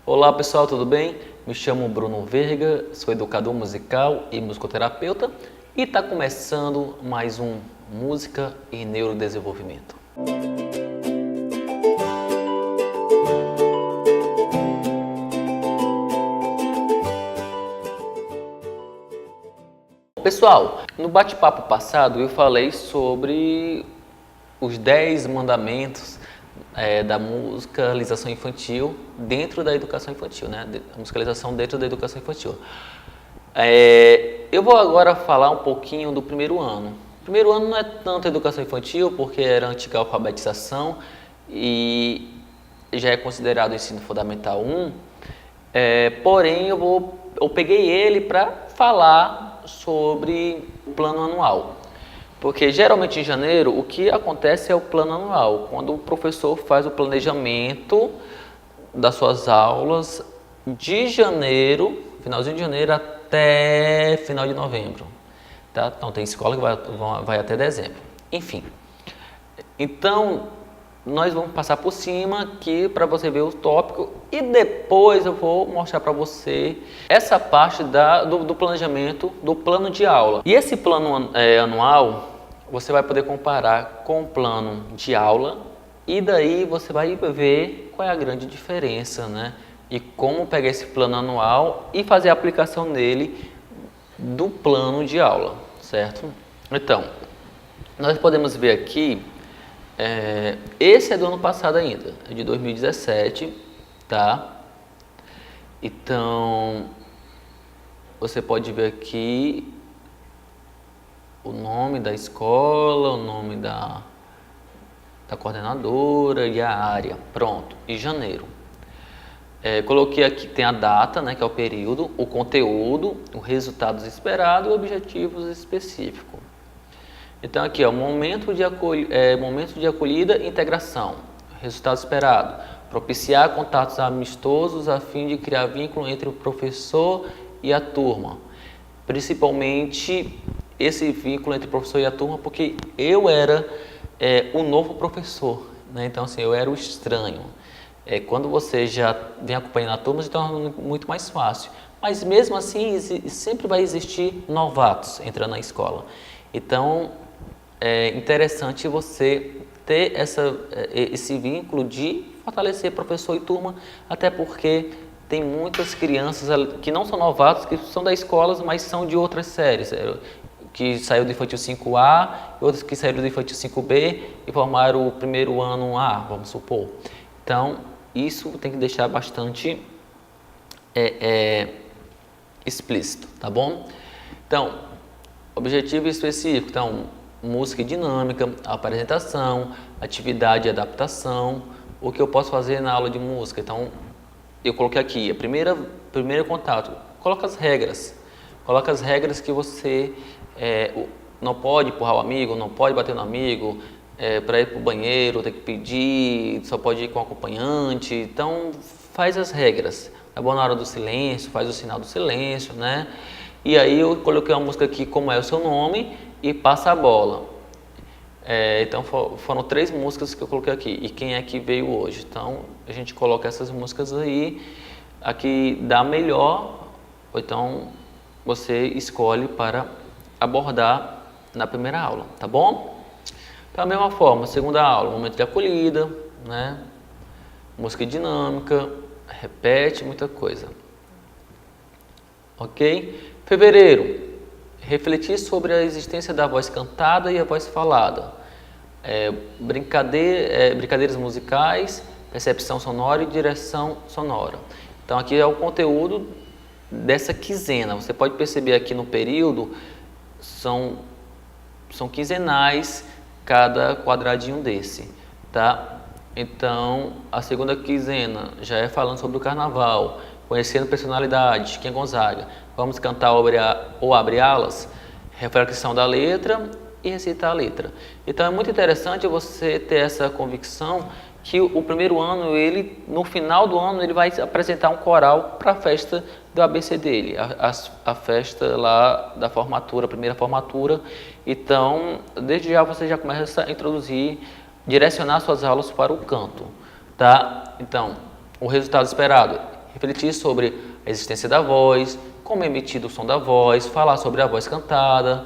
Olá pessoal, tudo bem? Me chamo Bruno Verga, sou educador musical e musicoterapeuta e está começando mais um Música e Neurodesenvolvimento. Pessoal, no bate-papo passado eu falei sobre os 10 mandamentos da musicalização infantil dentro da educação infantil, né? A musicalização dentro da educação infantil. Eu vou agora falar um pouquinho do primeiro ano. O primeiro ano não é tanto educação infantil, porque era a antiga alfabetização e já é considerado ensino fundamental 1, porém eu peguei ele para falar sobre o plano anual. Porque geralmente em janeiro o que acontece é o plano anual, quando o professor faz o planejamento das suas aulas de janeiro, finalzinho de janeiro até final de novembro. Tá? Então tem escola que vai até dezembro. Enfim, então nós vamos passar por cima aqui para você ver o tópico e depois eu vou mostrar para você essa parte do planejamento do plano de aula. E esse plano anual você vai poder comparar com o plano de aula e daí você vai ver qual é a grande diferença, né? E como pegar esse plano anual e fazer a aplicação nele do plano de aula, certo? Então, nós podemos ver aqui, esse é do ano passado ainda, é de 2017, tá? Então, você pode ver aqui o nome da escola, o nome da coordenadora e a área. Pronto, e janeiro. Coloquei aqui, tem a data, né, que é o período, o conteúdo, os resultados esperados e objetivos específicos. Então aqui, momento de acolhida e integração. Resultado esperado: propiciar contatos amistosos a fim de criar vínculo entre o professor e a turma. Principalmente esse vínculo entre o professor e a turma, porque eu era o novo professor, né? Então assim, eu era o estranho. Quando você já vem acompanhando a turma, se torna muito mais fácil. Mas mesmo assim, sempre vai existir novatos entrando na escola. Então, é interessante você ter esse vínculo de fortalecer professor e turma, até porque tem muitas crianças que não são novatos, que são da escola, mas são de outras séries, que saiu do infantil 5A, e outros que saíram do infantil 5B e formaram o primeiro ano A, vamos supor. Então, isso tem que deixar bastante explícito, tá bom? Então, objetivo específico, então, música e dinâmica, apresentação, atividade e adaptação, o que eu posso fazer na aula de música. Então, eu coloquei aqui, primeiro contato, coloca as regras que você não pode empurrar o amigo, não pode bater no amigo, para ir para o banheiro tem que pedir, só pode ir com acompanhante. Então faz as regras, tá bom? Na hora do silêncio, faz o sinal do silêncio, né? E aí eu coloquei uma música aqui, como é o seu nome, e passa a bola. Então foram 3 músicas que eu coloquei aqui, e quem é que veio hoje. Então a gente coloca essas músicas aí, aqui dá melhor, ou então você escolhe para abordar na primeira aula, tá bom? Da mesma forma, segunda aula, momento de acolhida, né? Música dinâmica, repete muita coisa. Ok? Fevereiro, refletir sobre a existência da voz cantada e a voz falada. Brincadeiras musicais, percepção sonora e direção sonora. Então aqui é o conteúdo dessa quinzena. Você pode perceber aqui no período, são quinzenais cada quadradinho desse, tá? Então, a segunda quinzena já é falando sobre o carnaval, conhecendo personalidades, Chiquinha Gonzaga. Vamos cantar ou abrir alas, reflexão da letra e recitar a letra. Então, é muito interessante você ter essa convicção que o primeiro ano, no final do ano, ele vai apresentar um coral para a festa do ABC dele, a festa lá da formatura, a primeira formatura. Então, desde já você já começa a introduzir, direcionar suas aulas para o canto, tá? Então, o resultado esperado: refletir sobre a existência da voz, como é emitido o som da voz, falar sobre a voz cantada,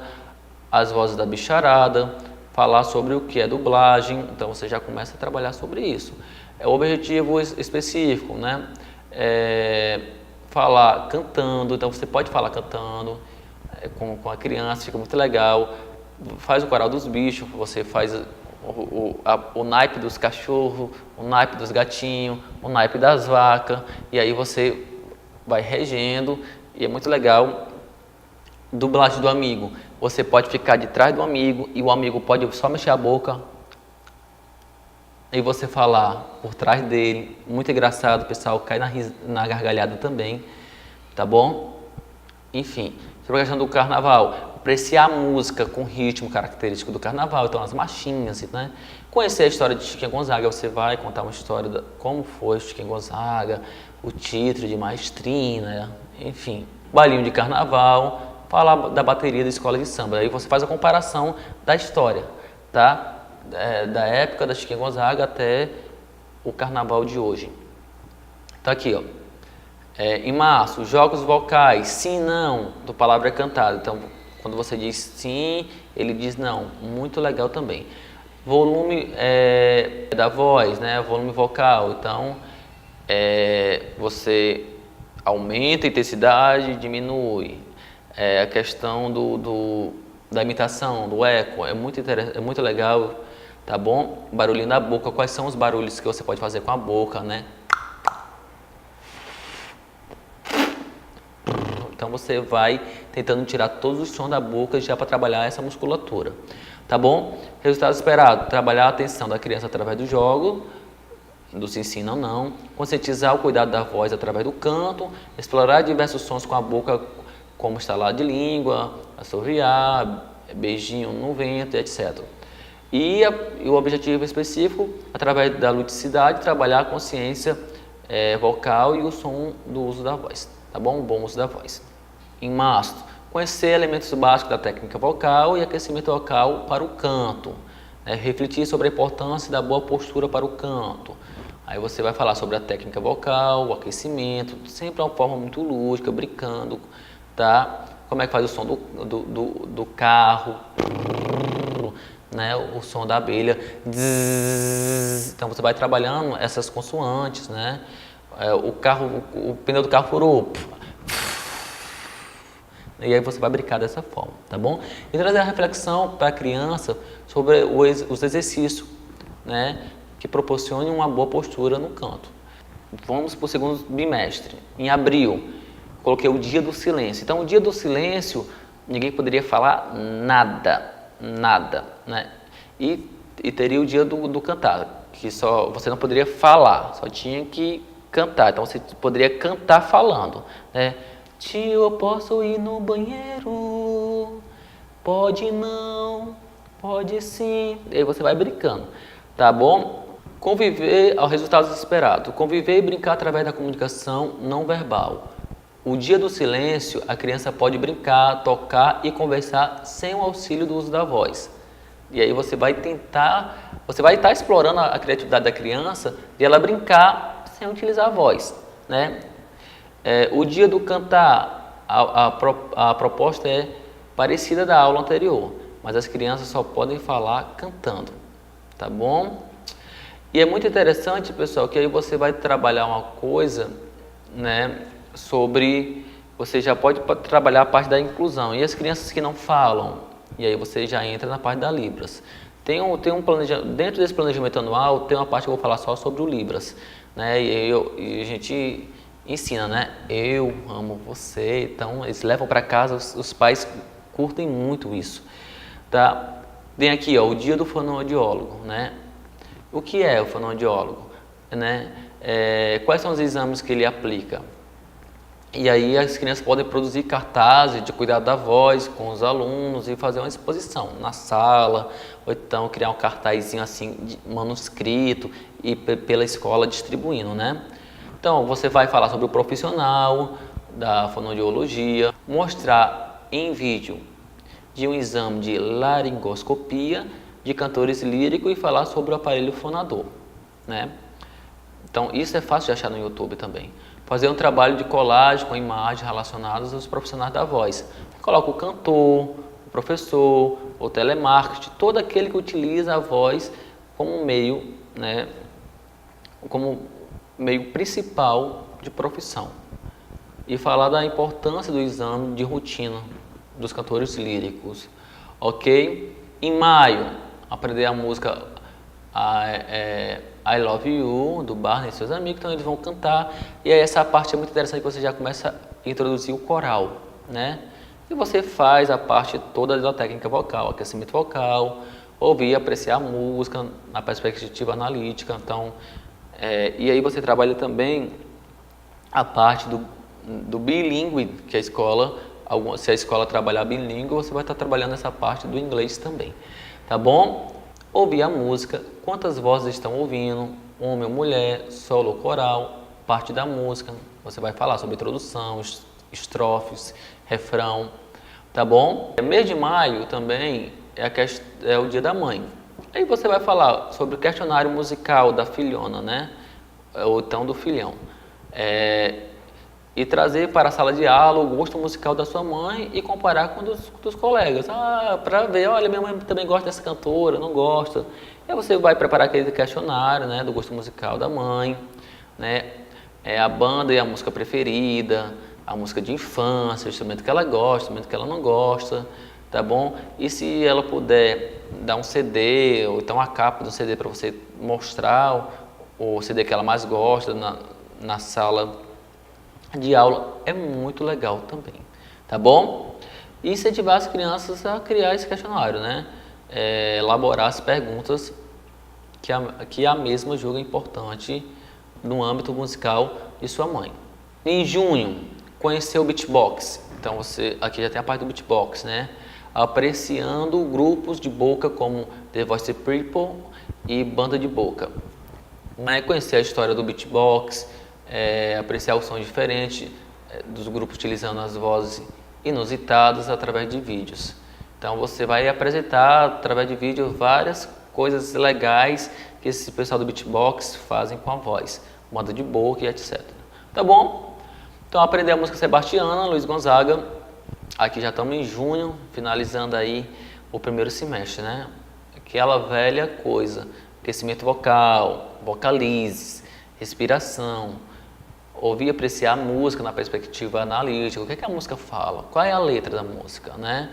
as vozes da bicharada, falar sobre o que é dublagem. Então você já começa a trabalhar sobre isso. É o objetivo específico, né? Falar cantando, então você pode falar cantando com a criança, fica muito legal. Faz o coral dos bichos, você faz o naipe dos cachorros, o naipe dos gatinhos, o naipe das vacas, e aí você vai regendo, e é muito legal. Dublagem do amigo, você pode ficar de trás do amigo e o amigo pode só mexer a boca e você falar por trás dele. Muito engraçado, o pessoal cai na gargalhada também, tá bom? Enfim, sobre a questão do carnaval, apreciar a música com ritmo característico do carnaval, então as marchinhas, né? Conhecer a história de Chiquinha Gonzaga, você vai contar uma história de como foi Chiquinha Gonzaga, o título de maestrina, enfim, bailinho de carnaval, falar da bateria da escola de samba, aí você faz a comparação da história, tá? Da época da Chiquinha Gonzaga até o carnaval de hoje. Tá aqui, ó. Em março, jogos vocais, sim, não, do palavra cantada. Então, quando você diz sim, ele diz não. Muito legal também. Volume da voz, né? Volume vocal. Então, você aumenta a intensidade, diminui. A questão da imitação, do eco, é muito legal, tá bom? Barulhinho da boca, quais são os barulhos que você pode fazer com a boca, né? Então você vai tentando tirar todos os sons da boca já para trabalhar essa musculatura, tá bom? Resultado esperado, trabalhar a atenção da criança através do jogo, do se ensina ou não, conscientizar o cuidado da voz através do canto, explorar diversos sons com a boca, como estalar de língua, assoviar, beijinho no vento, etc. E o objetivo específico, através da ludicidade, trabalhar a consciência vocal e o som do uso da voz, tá bom? O bom uso da voz. Em março, conhecer elementos básicos da técnica vocal e aquecimento vocal para o canto. Refletir sobre a importância da boa postura para o canto. Aí você vai falar sobre a técnica vocal, o aquecimento, sempre de uma forma muito lúdica, brincando, tá? Como é que faz o som do carro, né? O som da abelha. Então você vai trabalhando essas consoantes, né? O pneu do carro furou. E aí você vai brincar dessa forma, tá bom? E trazer a reflexão para a criança sobre os exercícios, né? Que proporcionem uma boa postura no canto. Vamos para o segundo bimestre. Em abril, coloquei o dia do silêncio. Então, o dia do silêncio, ninguém poderia falar nada, né? E teria o dia do cantar, que só você não poderia falar, só tinha que cantar. Então, você poderia cantar falando, né? Tio, eu posso ir no banheiro? Pode não, pode sim. E aí você vai brincando, tá bom? Conviver aos resultados esperados. Conviver e brincar através da comunicação não verbal. O dia do silêncio, a criança pode brincar, tocar e conversar sem o auxílio do uso da voz. E aí você vai estar explorando a criatividade da criança de ela brincar sem utilizar a voz, né? O dia do cantar, a proposta é parecida da aula anterior, mas as crianças só podem falar cantando, tá bom? E é muito interessante, pessoal, que aí você vai trabalhar uma coisa, né, sobre, você já pode trabalhar a parte da inclusão, e as crianças que não falam, e aí você já entra na parte da Libras. Tem um planejamento, dentro desse planejamento anual, tem uma parte que eu vou falar só sobre o Libras, né, e a gente ensina, né, eu amo você, então eles levam para casa, os pais curtem muito isso, tá? Tem aqui, ó, o dia do fonoaudiólogo, né? O que é o fonoaudiólogo, né? Quais são os exames que ele aplica? E aí as crianças podem produzir cartazes de cuidado da voz com os alunos e fazer uma exposição na sala, ou então criar um cartazinho assim, manuscrito, e pela escola distribuindo, né? Então, você vai falar sobre o profissional da fonoaudiologia, mostrar em vídeo de um exame de laringoscopia de cantores líricos e falar sobre o aparelho fonador, né? Então, isso é fácil de achar no YouTube também. fazer um trabalho de colagem com imagens relacionadas aos profissionais da voz. Coloca o cantor, o professor, o telemarketing, todo aquele que utiliza a voz como meio, né, como meio principal de profissão. E falar da importância do exame de rotina dos cantores líricos, ok? Em maio, aprender a música I Love You, do Barney e seus amigos, então eles vão cantar, e aí essa parte é muito interessante, que você já começa a introduzir o coral, né? E você faz a parte toda da técnica vocal, aquecimento vocal, ouvir e apreciar a música na perspectiva analítica, então, e aí você trabalha também a parte do bilíngue, que a escola, se a escola trabalhar bilíngue, você vai estar trabalhando essa parte do inglês também, tá bom? Ouvir a música, quantas vozes estão ouvindo, homem ou mulher, solo ou coral, parte da música, você vai falar sobre introdução, estrofes, refrão, tá bom? Mês de maio também é o Dia da Mãe. Aí você vai falar sobre o questionário musical da filhona, né? Ou então do filhão. E trazer para a sala de aula o gosto musical da sua mãe e comparar com dos colegas. Para ver, olha, minha mãe também gosta dessa cantora, não gosta. E aí você vai preparar aquele questionário, né, do gosto musical da mãe, né, a banda e a música preferida, a música de infância, o instrumento que ela gosta, o instrumento que ela não gosta, tá bom? E se ela puder dar um CD, ou então a capa do CD para você mostrar o CD que ela mais gosta na sala de aula, é muito legal também, tá bom? E incentivar as crianças a criar esse questionário, né? Elaborar as perguntas que a mesma julga importante no âmbito musical de sua mãe. Em junho, conhecer o beatbox. Então aqui já tem a parte do beatbox, né? Apreciando grupos de boca como The Voice People e Banda de Boca. Conhecer a história do beatbox, apreciar o som diferente dos grupos utilizando as vozes inusitadas através de vídeos. Então você vai apresentar através de vídeo várias coisas legais que esse pessoal do beatbox fazem com a voz, banda de boca e etc. Tá bom? Então aprender a música sebastiana, Luiz Gonzaga. Aqui já estamos em junho, finalizando aí o primeiro semestre, né? Aquela velha coisa, aquecimento vocal, vocalizes, respiração, ouvir e apreciar a música na perspectiva analítica, o que a música fala, qual é a letra da música, né?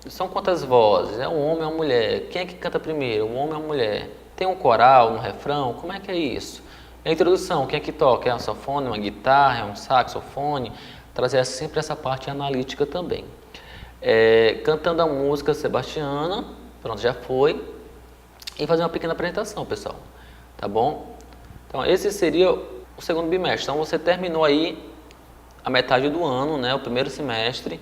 São quantas vozes, é um homem ou uma mulher, quem é que canta primeiro, um homem ou uma mulher, tem um coral no refrão, como é que é isso? A introdução, quem é que toca, é um sanfone, uma guitarra, é um saxofone, trazer sempre essa parte analítica também. Cantando a música sebastiana, pronto, já foi, e fazer uma pequena apresentação, pessoal, tá bom? Então esse seria o segundo bimestre. Então você terminou aí a metade do ano, né, o primeiro semestre,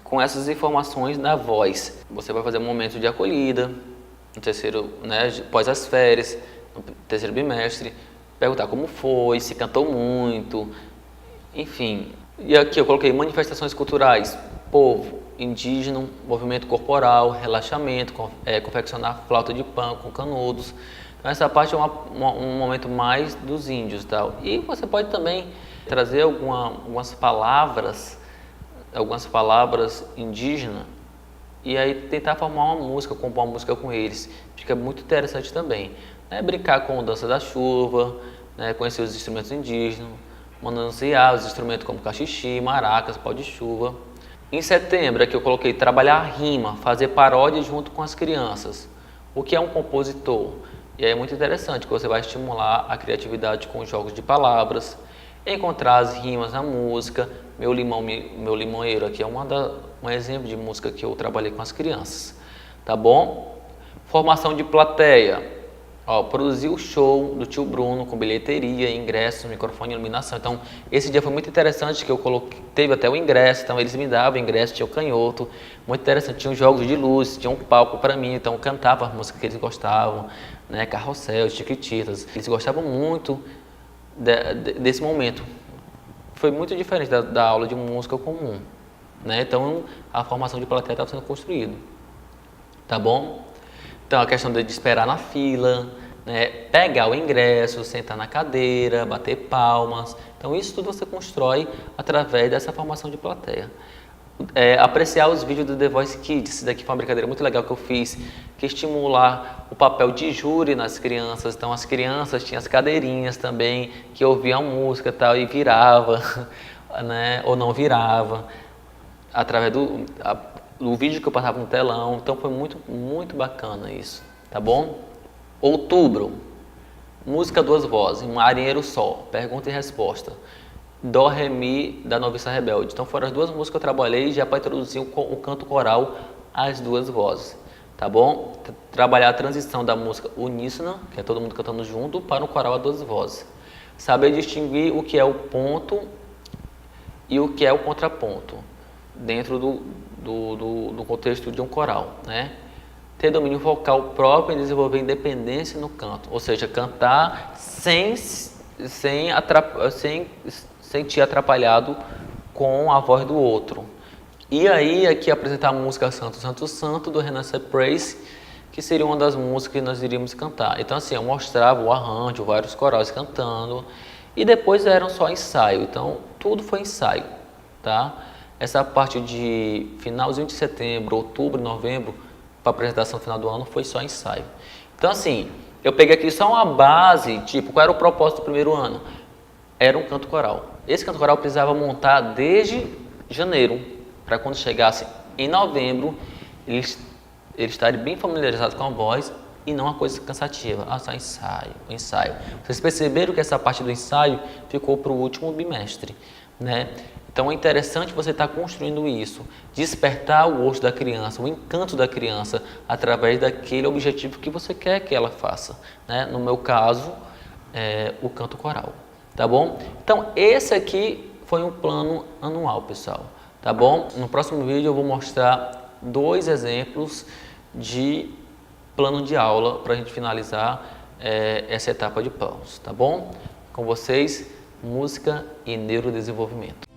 com essas informações da voz. Você vai fazer um momento de acolhida, no terceiro, né, após as férias, no terceiro bimestre, perguntar como foi, se cantou muito, enfim. E aqui eu coloquei manifestações culturais, povo, indígena, movimento corporal, relaxamento, confeccionar flauta de pão com canudos. Então essa parte é um momento mais dos índios, tal. E você pode também trazer algumas palavras indígenas e aí tentar formar uma música, compor uma música com eles. Fica muito interessante também. Brincar com dança da chuva, né? Conhecer os instrumentos indígenas, manusear os instrumentos como cachixi, maracas, pau de chuva. Em setembro, aqui eu coloquei trabalhar a rima, fazer paródia junto com as crianças. O que é um compositor? E aí é muito interessante que você vai estimular a criatividade com jogos de palavras, encontrar as rimas na música. Meu Limão, Meu Limoeiro aqui é um exemplo de música que eu trabalhei com as crianças, tá bom? Formação de plateia. Produzir o show do tio Bruno com bilheteria, ingresso, microfone e iluminação. Então, esse dia foi muito interessante que eu coloquei, teve até o ingresso, então eles me davam o ingresso, tinha o canhoto, muito interessante, tinha jogos de luz, tinha um palco para mim, então eu cantava as músicas que eles gostavam, né, Carrossel, Chiquititas, eles gostavam muito desse momento. Foi muito diferente da aula de música comum, né? Então, a formação de plateia estava sendo construída, tá bom? Então, a questão de esperar na fila, né? Pegar o ingresso, sentar na cadeira, bater palmas. Então isso tudo você constrói através dessa formação de plateia. Apreciar os vídeos do The Voice Kids, isso daqui foi uma brincadeira muito legal que eu fiz, que estimular o papel de júri nas crianças. Então as crianças tinham as cadeirinhas também, que ouviam a música e tal, e virava, né? Ou não virava, através do vídeo que eu passava no telão. Então foi muito bacana isso, tá bom? Outubro, música duas vozes, um marinheiro só, pergunta e resposta. Dó, Ré, Mi, da Noviça Rebelde. Então foram as duas músicas que eu trabalhei já para introduzir o canto coral às duas vozes, tá bom? Trabalhar a transição da música uníssona, que é todo mundo cantando junto, para o coral a duas vozes. Saber distinguir o que é o ponto e o que é o contraponto, dentro do contexto de um coral, né? Ter domínio vocal próprio e desenvolver independência no canto, ou seja, cantar sem sentir atrapalhado com a voz do outro. E aí aqui apresentar a música Santo, Santo, Santo, do Renascer Praise, que seria uma das músicas que nós iríamos cantar. Então assim, eu mostrava o arranjo, vários corais cantando, e depois eram só ensaio. Então tudo foi ensaio, tá? Essa parte de finalzinho de setembro, outubro, novembro, para a apresentação final do ano, foi só ensaio. Então assim, eu peguei aqui só uma base, tipo, qual era o propósito do primeiro ano? Era um canto coral. Esse canto coral precisava montar desde janeiro, para quando chegasse em novembro, eles estarem bem familiarizados com a voz e não uma coisa cansativa. Ah, só ensaio, ensaio. Vocês perceberam que essa parte do ensaio ficou para o último bimestre, né? Então é interessante você estar construindo isso, despertar o gosto da criança, o encanto da criança, através daquele objetivo que você quer que ela faça, né? No meu caso, o canto coral. Tá bom? Então, esse aqui foi um plano anual, pessoal. Tá bom? No próximo vídeo eu vou mostrar 2 exemplos de plano de aula para a gente finalizar essa etapa de planos. Tá bom? Com vocês, música e neurodesenvolvimento.